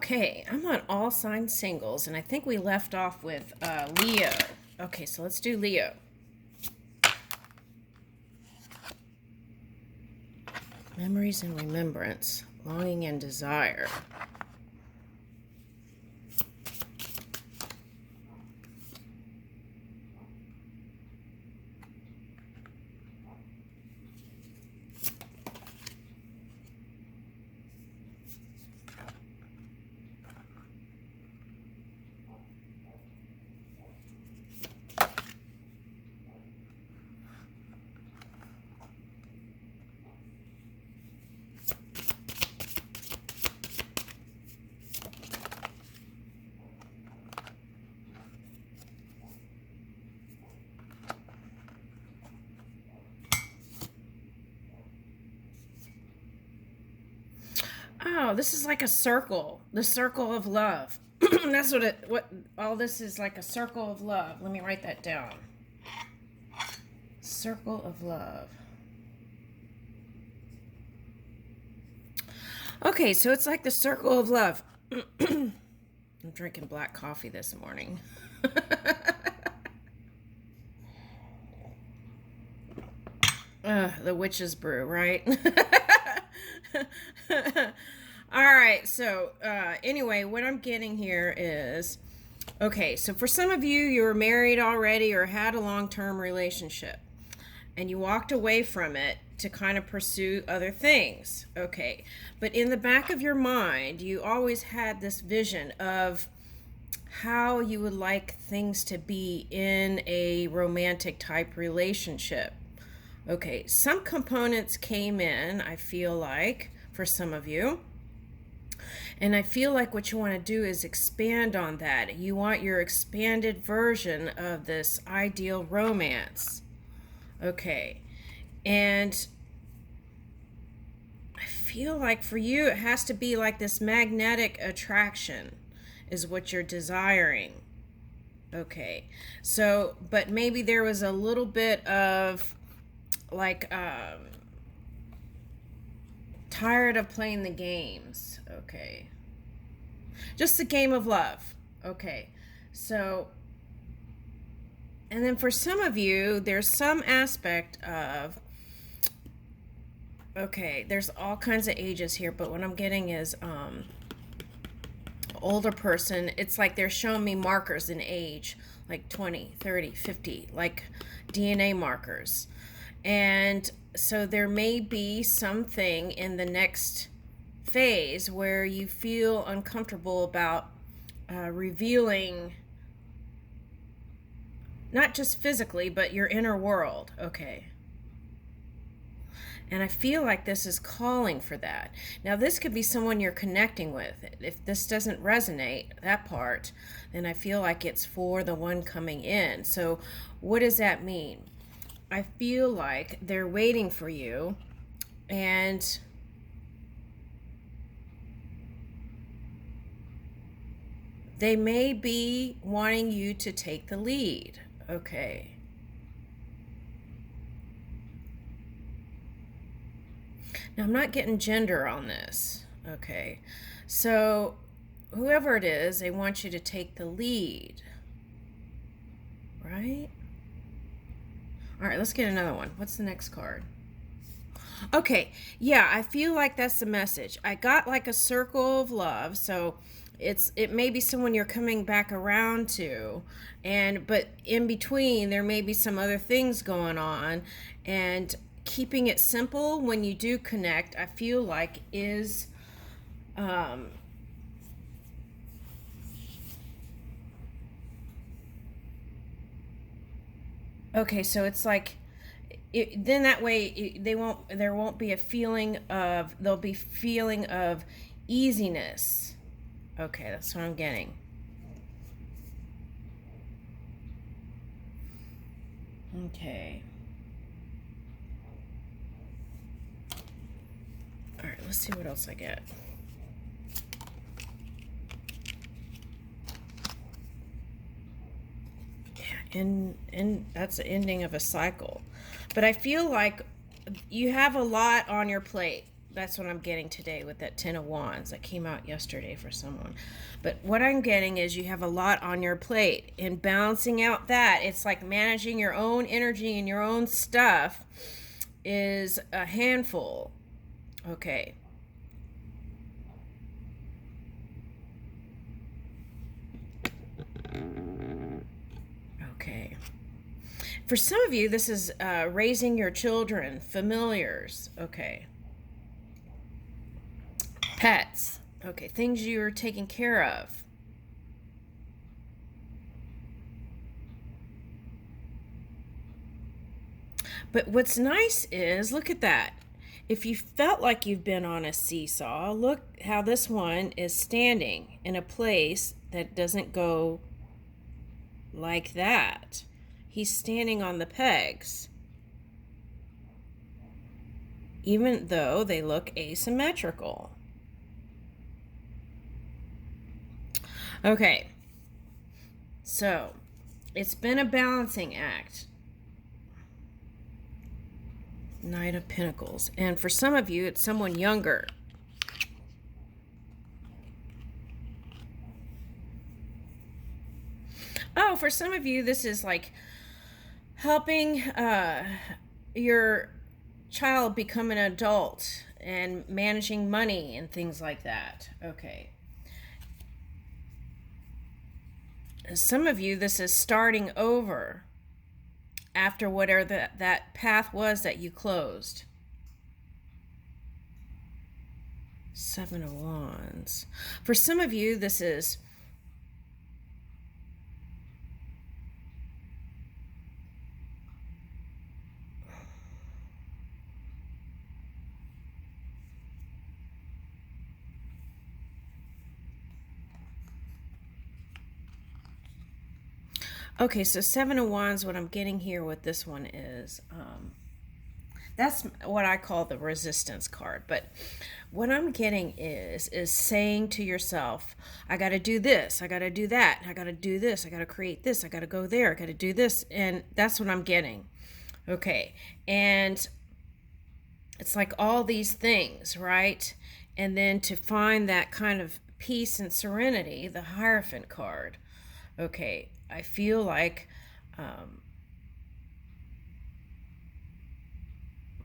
Okay, I'm on all sign singles, and I think we left off with Leo. Okay, so let's do Leo. Memories and remembrance, longing and desire. Oh, this is like a circle, the circle of love. That's what all this is, like a circle of love. Let me write that down. Circle of love. Okay, so it's like the circle of love. I'm drinking black coffee this morning. The witch's brew, right? All right, so anyway, what I'm getting here is okay, so for some of you, you were married already or had a long term relationship and you walked away from it to kind of pursue other things. Okay, but in the back of your mind, you always had this vision of how you would like things to be in a romantic type relationship. Okay, some components came in, I feel like, for some of you. And I feel like what you want to do is expand on that. You want your expanded version of this ideal romance. Okay, and I feel like for you, it has to be like this magnetic attraction, is what you're desiring. Okay, so, but maybe there was a little bit of like tired of playing the games. Okay, just the game of love. Okay, so, and then for some of you, there's some aspect of, okay, there's all kinds of ages here, but what I'm getting is older person. It's like they're showing me markers in age, like 20, 30, 50, like DNA markers. And so there may be something in the next phase where you feel uncomfortable about revealing, not just physically, but your inner world. Okay. And I feel like this is calling for that. Now, this could be someone you're connecting with. If this doesn't resonate, that part, then I feel like it's for the one coming in. So, what does that mean? I feel like they're waiting for you, and they may be wanting you to take the lead. Okay. Now, I'm not getting gender on this. Okay. So, whoever it is, they want you to take the lead. Right? All right, let's get another one. What's the next card? Okay, yeah, I feel like that's the message. I got like a circle of love, so it may be someone you're coming back around to, and but in between there may be some other things going on, and keeping it simple when you do connect, I feel like is okay, so it's like then that way there won't be a feeling of, there'll be feeling of easiness. Okay, that's what I'm getting. Okay. All right, let's see what else I get. And that's the ending of a cycle. But I feel like you have a lot on your plate. That's what I'm getting today with that Ten of Wands that came out yesterday for someone. But what I'm getting is you have a lot on your plate. And balancing out that, it's like managing your own energy and your own stuff is a handful. Okay. Okay. For some of you, this is raising your children, familiars. Okay. Pets. Okay, things you're taking care of. But what's nice is, look at that. If you felt like you've been on a seesaw, look how this one is standing in a place that doesn't go like that. He's standing on the pegs, even though they look asymmetrical. Okay, so it's been a balancing act. Knight of Pentacles. And for some of you, it's someone younger. Oh, for some of you, this is like helping your child become an adult and managing money and things like that. Okay. Some of you, this is starting over after whatever that path was that you closed. Seven of Wands. For some of you, this is okay, so Seven of Wands, what I'm getting here with this one is, that's what I call the resistance card. But what I'm getting is saying to yourself, I got to do this, I got to do that, I got to do this, I got to create this, I got to go there, I got to do this. And that's what I'm getting. Okay, and it's like all these things, right? And then to find that kind of peace and serenity, the Hierophant card. Okay, I feel like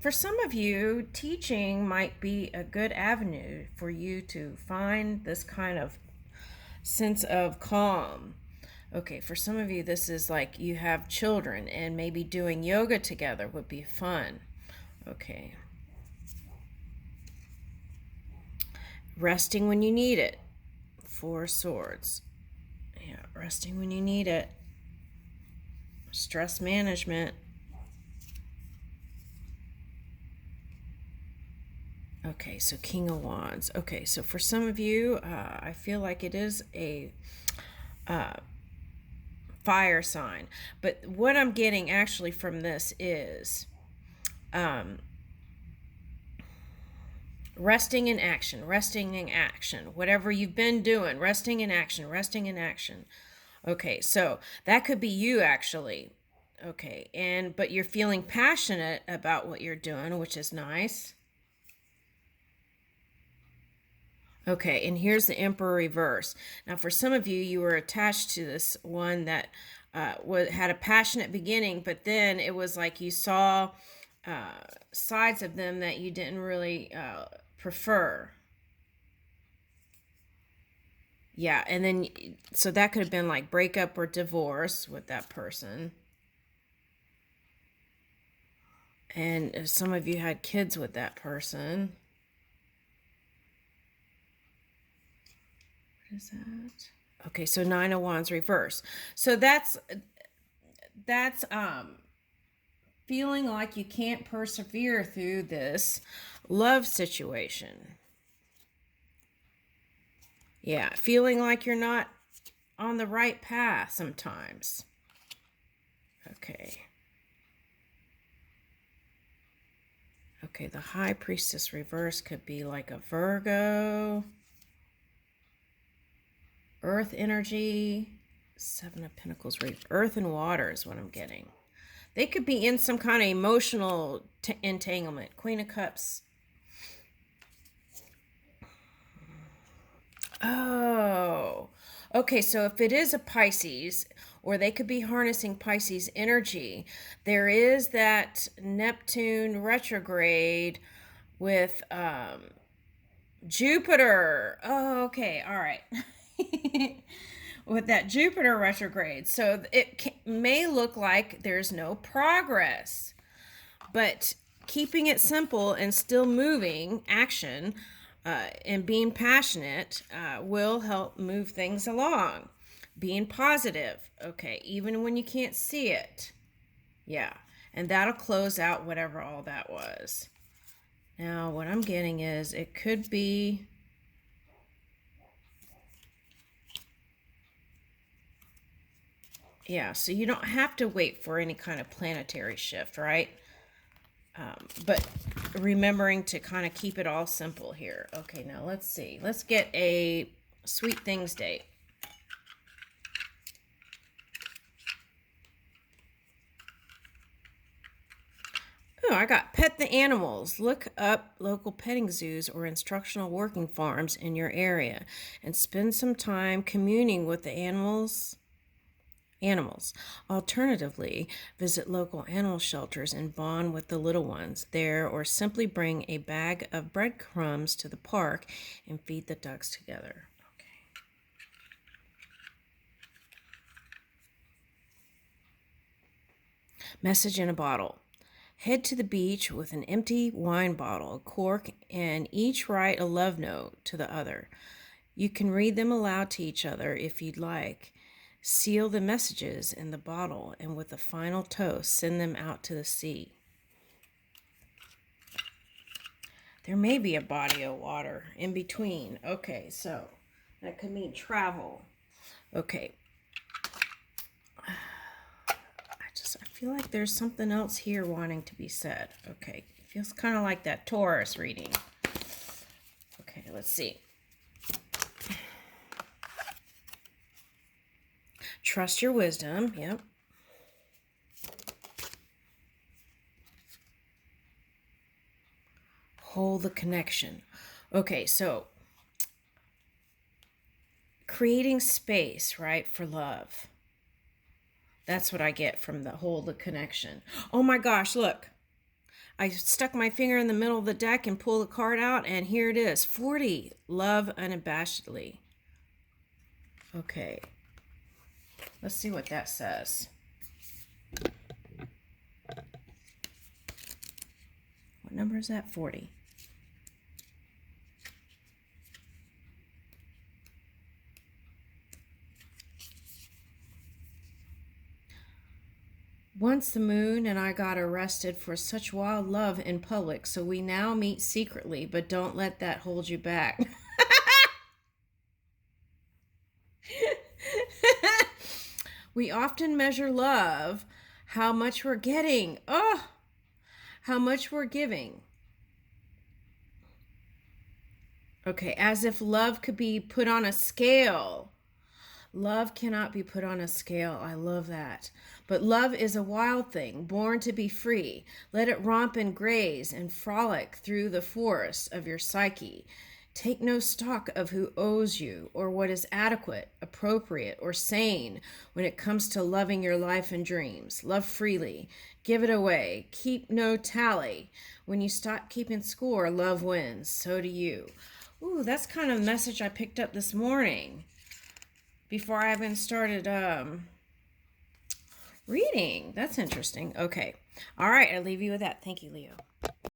for some of you, teaching might be a good avenue for you to find this kind of sense of calm. Okay, for some of you, this is like you have children and maybe doing yoga together would be fun. Okay. Resting when you need it. Four of Swords. Yeah, resting when you need it. Stress management. Okay, so King of Wands. Okay, so for some of you, I feel like it is a fire sign. But what I'm getting actually from this is resting in action, resting in action. Whatever you've been doing, resting in action, resting in action. Okay, so that could be you actually. Okay, but you're feeling passionate about what you're doing, which is nice. Okay, and here's the Emperor reverse. Now, for some of you, you were attached to this one that had a passionate beginning, but then it was like you saw sides of them that you didn't really prefer. Yeah, and then, so that could have been like breakup or divorce with that person. And some of you had kids with that person. What is that? Okay, so Nine of Wands reverse. So that's feeling like you can't persevere through this love situation. Yeah, feeling like you're not on the right path sometimes. Okay. Okay, the High Priestess reverse could be like a Virgo. Earth energy. Seven of Pentacles. Earth and water is what I'm getting. They could be in some kind of emotional entanglement. Queen of Cups. Oh, okay. So if it is a Pisces, or they could be harnessing Pisces energy, there is that Neptune retrograde with Jupiter. Oh, okay. All right. With that Jupiter retrograde. So may look like there's no progress, but keeping it simple and still moving action and being passionate will help move things along. Being positive, okay, even when you can't see it. Yeah, and that'll close out whatever all that was. Now, what I'm getting is it could be. Yeah, so you don't have to wait for any kind of planetary shift, right? But remembering to kind of keep it all simple here. Okay, now let's see. Let's get a sweet things date. Oh, I got pet the animals. Look up local petting zoos or instructional working farms in your area and spend some time communing with the animals. Alternatively, visit local animal shelters and bond with the little ones there, or simply bring a bag of breadcrumbs to the park and feed the ducks together. Okay. Message in a bottle. Head to the beach with an empty wine bottle, a cork, and each write a love note to the other. You can read them aloud to each other if you'd like. Seal the messages in the bottle and with a final toast, send them out to the sea. There may be a body of water in between. Okay, so that could mean travel. Okay. I feel like there's something else here wanting to be said. Okay, it feels kind of like that Taurus reading. Okay, let's see. Trust your wisdom. Yep. Hold the connection. Okay, so creating space, right, for love. That's what I get from the hold the connection. Oh my gosh, look. I stuck my finger in the middle of the deck and pulled the card out, and here it is. 40. Love unabashedly. Okay. Let's see what that says. What number is that? 40. Once the moon and I got arrested for such wild love in public, so we now meet secretly, but don't let that hold you back. We often measure love, how much we're getting. Oh, how much we're giving. Okay, as if love could be put on a scale. Love cannot be put on a scale. I love that. But love is a wild thing, born to be free. Let it romp and graze and frolic through the forests of your psyche. Take no stock of who owes you or what is adequate, appropriate, or sane when it comes to loving your life and dreams. Love freely. Give it away. Keep no tally. When you stop keeping score, love wins. So do you. Ooh, that's kind of a message I picked up this morning before I even started reading. That's interesting. Okay. All right. I'll leave you with that. Thank you, Leo.